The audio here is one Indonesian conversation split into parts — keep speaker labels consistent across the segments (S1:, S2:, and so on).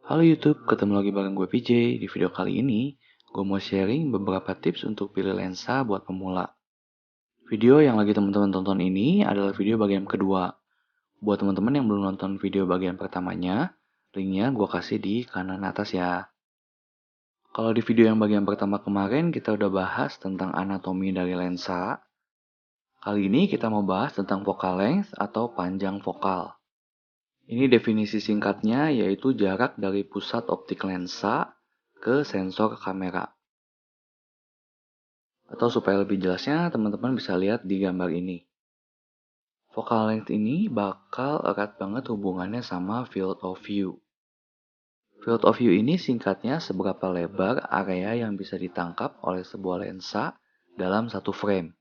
S1: Halo YouTube, ketemu lagi bareng gue PJ. Di video kali ini, gue mau sharing beberapa tips untuk pilih lensa buat pemula. Video yang lagi teman-teman tonton ini adalah video bagian kedua. Buat teman-teman yang belum nonton video bagian pertamanya, linknya gue kasih di kanan atas ya. Kalau di video yang bagian pertama kemarin, kita udah bahas tentang anatomi dari lensa. Kali ini kita mau bahas tentang focal length atau panjang vokal. Ini definisi singkatnya yaitu jarak dari pusat optik lensa ke sensor kamera. Atau supaya lebih jelasnya, teman-teman bisa lihat di gambar ini. Focal length ini bakal erat banget hubungannya sama field of view. Field of view ini singkatnya seberapa lebar area yang bisa ditangkap oleh sebuah lensa dalam satu frame.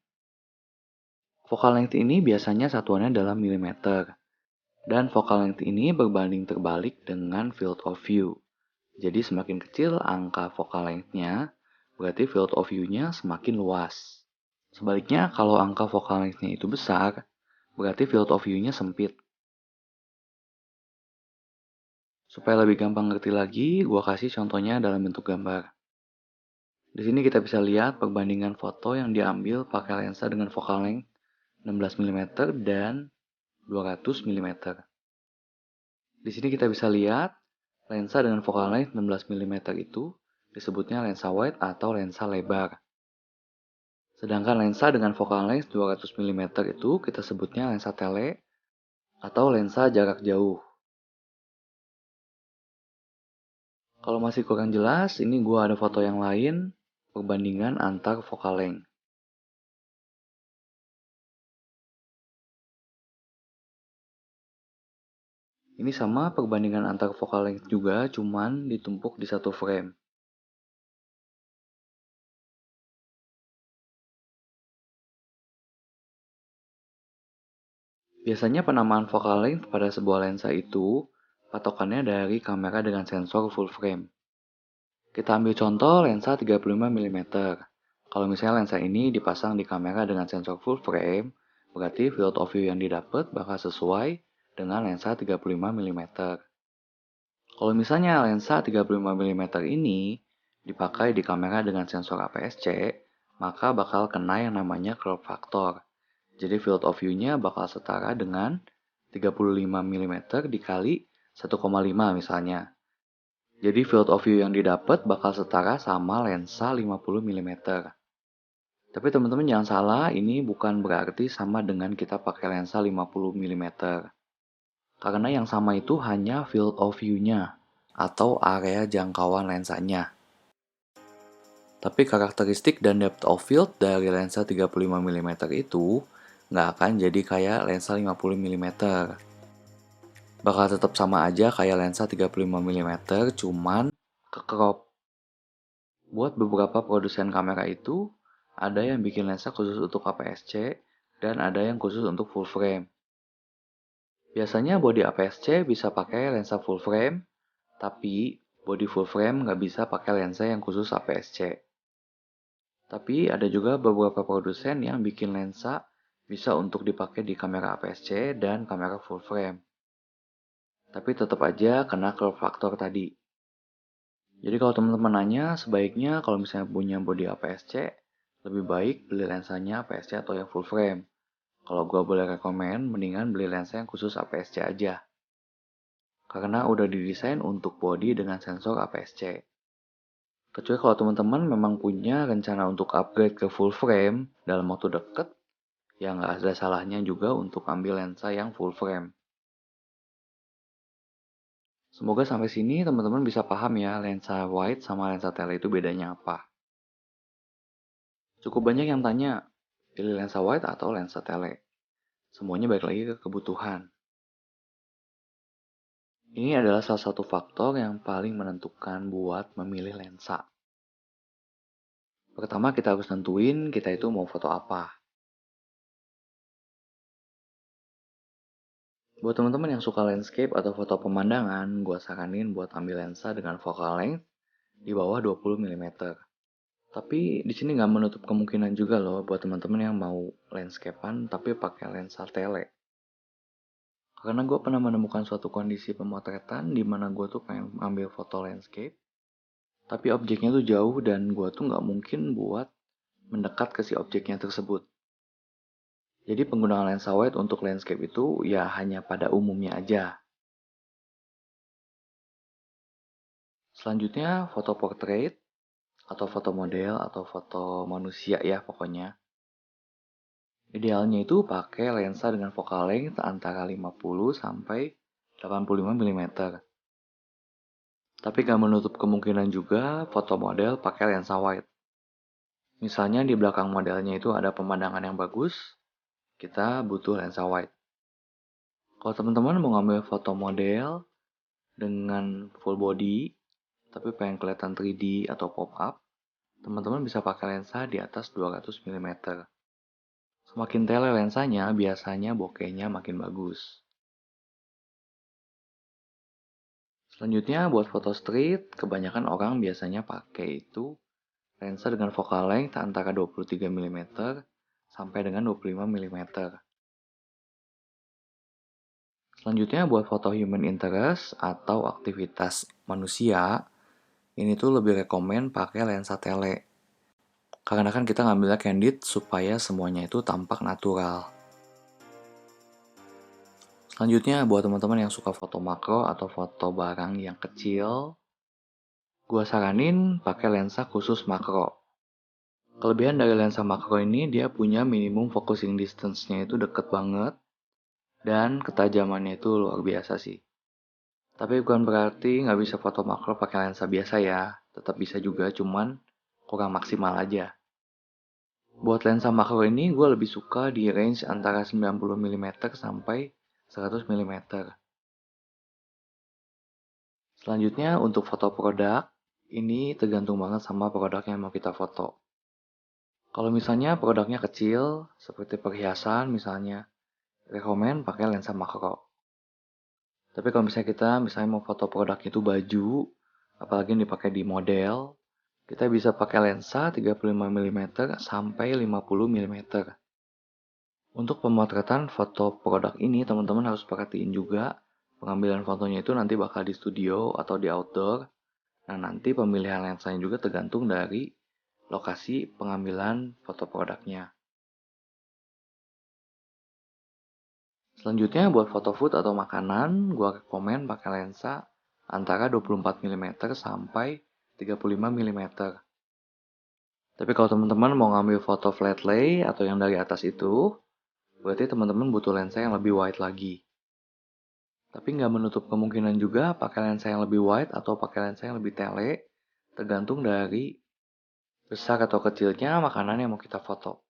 S1: Focal length ini biasanya satuannya dalam milimeter. Dan focal length ini berbanding terbalik dengan field of view. Jadi semakin kecil angka focal length-nya, berarti field of view-nya semakin luas. Sebaliknya, kalau angka focal length-nya itu besar, berarti field of view-nya sempit. Supaya lebih gampang ngerti lagi, gue kasih contohnya dalam bentuk gambar. Di sini kita bisa lihat perbandingan foto yang diambil pakai lensa dengan focal length 16 mm dan 200 mm. Di sini kita bisa lihat lensa dengan focal length 16 mm itu disebutnya lensa wide atau lensa lebar. Sedangkan lensa dengan focal length 200 mm itu kita sebutnya lensa tele atau lensa jarak jauh. Kalau masih kurang jelas, ini gue ada foto yang lain, perbandingan antar focal length. Ini sama perbandingan antar focal length juga, cuman ditumpuk di satu frame. Biasanya penamaan focal length pada sebuah lensa itu patokannya dari kamera dengan sensor full frame. Kita ambil contoh lensa 35 mm. Kalau misalnya lensa ini dipasang di kamera dengan sensor full frame, berarti field of view yang didapat bakal sesuai dengan lensa 35 mm. Kalau misalnya lensa 35 mm ini dipakai di kamera dengan sensor APS-C, maka bakal kena yang namanya crop factor. Jadi field of view-nya bakal setara dengan 35 mm dikali 1,5 misalnya. Jadi field of view yang didapat bakal setara sama lensa 50 mm. Tapi teman-teman jangan salah, ini bukan berarti sama dengan kita pakai lensa 50 mm. Karena yang sama itu hanya field of view-nya atau area jangkauan lensanya. Tapi karakteristik dan depth of field dari lensa 35 mm itu nggak akan jadi kayak lensa 50 mm. Bakal tetap sama aja kayak lensa 35 mm, cuman ke crop. Buat beberapa produsen kamera itu, ada yang bikin lensa khusus untuk APS-C dan ada yang khusus untuk full frame. Biasanya body APS-C bisa pakai lensa full frame, tapi body full frame nggak bisa pakai lensa yang khusus APS-C. Tapi ada juga beberapa produsen yang bikin lensa bisa untuk dipakai di kamera APS-C dan kamera full frame. Tapi tetap aja kena crop factor tadi. Jadi kalau teman-teman nanya, sebaiknya kalau misalnya punya body APS-C, lebih baik beli lensanya APS-C atau yang full frame. Kalau gue boleh rekomen, mendingan beli lensa yang khusus APS-C aja. Karena udah didesain untuk body dengan sensor APS-C. Kecuali kalau teman-teman memang punya rencana untuk upgrade ke full frame dalam waktu deket, ya nggak ada salahnya juga untuk ambil lensa yang full frame. Semoga sampai sini teman-teman bisa paham ya lensa wide sama lensa tele itu bedanya apa. Cukup banyak yang tanya, pilih lensa wide atau lensa tele. Semuanya balik lagi ke kebutuhan. Ini adalah salah satu faktor yang paling menentukan buat memilih lensa. Pertama kita harus tentuin kita itu mau foto apa. Buat teman-teman yang suka landscape atau foto pemandangan, gue saranin buat ambil lensa dengan focal length di bawah 20 mm. Tapi di sini nggak menutup kemungkinan juga loh buat teman-teman yang mau landscapean tapi pakai lensa tele. Karena gue pernah menemukan suatu kondisi pemotretan di mana gue tuh pengen ambil foto landscape, tapi objeknya tuh jauh dan gue tuh nggak mungkin buat mendekat ke si objeknya tersebut. Jadi penggunaan lensa wide untuk landscape itu ya hanya pada umumnya aja. Selanjutnya foto portrait atau foto model atau foto manusia ya pokoknya. Idealnya itu pakai lensa dengan focal length antara 50 sampai 85 mm. Tapi gak menutup kemungkinan juga foto model pakai lensa wide. Misalnya di belakang modelnya itu ada pemandangan yang bagus, kita butuh lensa wide. Kalau teman-teman mau ngambil foto model dengan full body, tapi pengen kelihatan 3D atau pop-up, teman-teman bisa pakai lensa di atas 200 mm. Semakin tele lensanya, biasanya bokehnya makin bagus. Selanjutnya buat foto street, kebanyakan orang biasanya pakai itu lensa dengan focal length antara 23 mm sampai dengan 25 mm. Selanjutnya buat foto human interest atau aktivitas manusia, ini tuh lebih rekomen pakai lensa tele. Karena kan kita ngambilnya candid supaya semuanya itu tampak natural. Selanjutnya buat teman-teman yang suka foto makro atau foto barang yang kecil, gua saranin pakai lensa khusus makro. Kelebihan dari lensa makro ini dia punya minimum focusing distance-nya itu deket banget dan ketajamannya itu luar biasa sih. Tapi bukan berarti nggak bisa foto makro pakai lensa biasa ya, tetap bisa juga cuman kurang maksimal aja. Buat lensa makro ini gue lebih suka di range antara 90 mm sampai 100 mm. Selanjutnya untuk foto produk, ini tergantung banget sama produk yang mau kita foto. Kalau misalnya produknya kecil, seperti perhiasan misalnya, rekomen pakai lensa makro. Tapi kalau misalnya mau foto produknya itu baju, apalagi yang dipakai di model, kita bisa pakai lensa 35 mm sampai 50 mm. Untuk pemotretan foto produk ini, teman-teman harus perhatiin juga pengambilan fotonya itu nanti bakal di studio atau di outdoor. Nah, nanti pemilihan lensanya juga tergantung dari lokasi pengambilan foto produknya. Selanjutnya buat foto food atau makanan, gua rekomen pakai lensa antara 24 mm sampai 35 mm. Tapi kalau teman-teman mau ngambil foto flat lay atau yang dari atas itu, berarti teman-teman butuh lensa yang lebih wide lagi. Tapi nggak menutup kemungkinan juga pakai lensa yang lebih wide atau pakai lensa yang lebih tele, tergantung dari besar atau kecilnya makanan yang mau kita foto.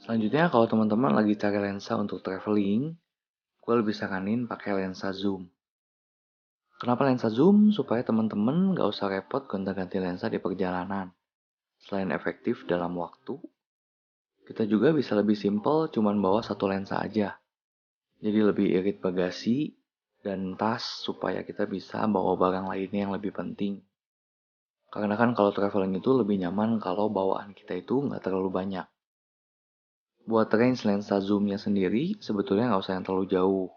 S1: Selanjutnya kalau teman-teman lagi cari lensa untuk traveling, gue lebih saranin pakai lensa zoom. Kenapa lensa zoom? Supaya teman-teman nggak usah repot gonta-ganti lensa di perjalanan. Selain efektif dalam waktu, kita juga bisa lebih simple cuman bawa satu lensa aja. Jadi lebih irit bagasi dan tas supaya kita bisa bawa barang lainnya yang lebih penting. Karena kan kalau traveling itu lebih nyaman kalau bawaan kita itu nggak terlalu banyak. Buat range lensa zoomnya sendiri, sebetulnya nggak usah yang terlalu jauh.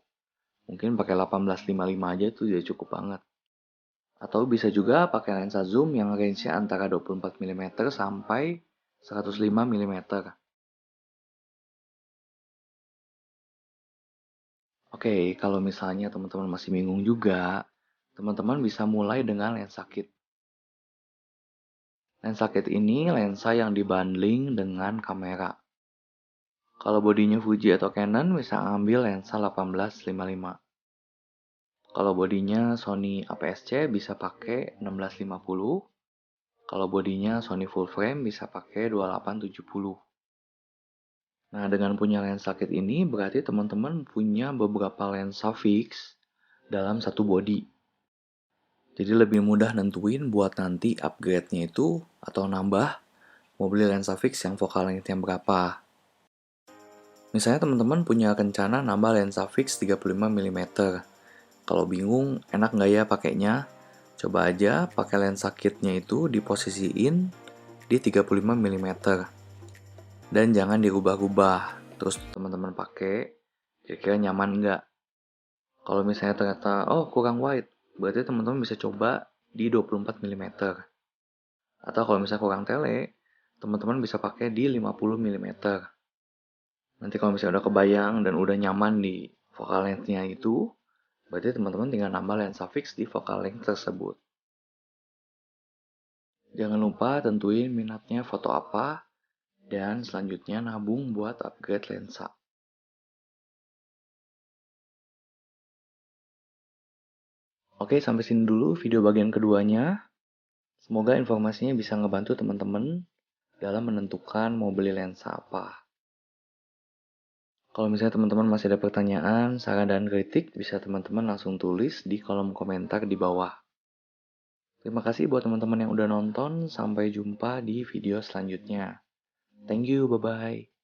S1: Mungkin pakai 1855 aja tuh udah cukup banget. Atau bisa juga pakai lensa zoom yang range-nya antara 24 mm sampai 105 mm. Oke, kalau misalnya teman-teman masih bingung juga, teman-teman bisa mulai dengan lensa kit. Lensa kit ini lensa yang dibundling dengan kamera. Kalau bodinya Fuji atau Canon bisa ambil lensa 1855. Kalau bodinya Sony APS-C bisa pakai 1650. Kalau bodinya Sony full frame bisa pakai 2870. Nah, dengan punya lensa kit ini berarti teman-teman punya beberapa lensa fix dalam satu body. Jadi lebih mudah nentuin buat nanti upgrade-nya itu atau nambah mau beli lensa fix yang focal length-nya berapa. Misalnya teman-teman punya rencana nambah lensa fix 35 mm. Kalau bingung enak nggak ya pakainya? Coba aja pakai lensa kitnya itu diposisiin di 35 mm. Dan jangan dirubah-rubah. Terus teman-teman pakai kira-kira nyaman nggak. Kalau misalnya ternyata, oh kurang wide, berarti teman-teman bisa coba di 24 mm. Atau kalau misalnya kurang tele, teman-teman bisa pakai di 50 mm. Nanti kalau misalnya udah kebayang dan udah nyaman di focal length-nya itu, berarti teman-teman tinggal nambah lensa fix di focal length tersebut. Jangan lupa tentuin minatnya foto apa, dan selanjutnya nabung buat upgrade lensa. Oke, sampai sini dulu video bagian keduanya. Semoga informasinya bisa ngebantu teman-teman dalam menentukan mau beli lensa apa. Kalau misalnya teman-teman masih ada pertanyaan, saran dan kritik, bisa teman-teman langsung tulis di kolom komentar di bawah. Terima kasih buat teman-teman yang udah nonton. Sampai jumpa di video selanjutnya. Thank you, bye-bye.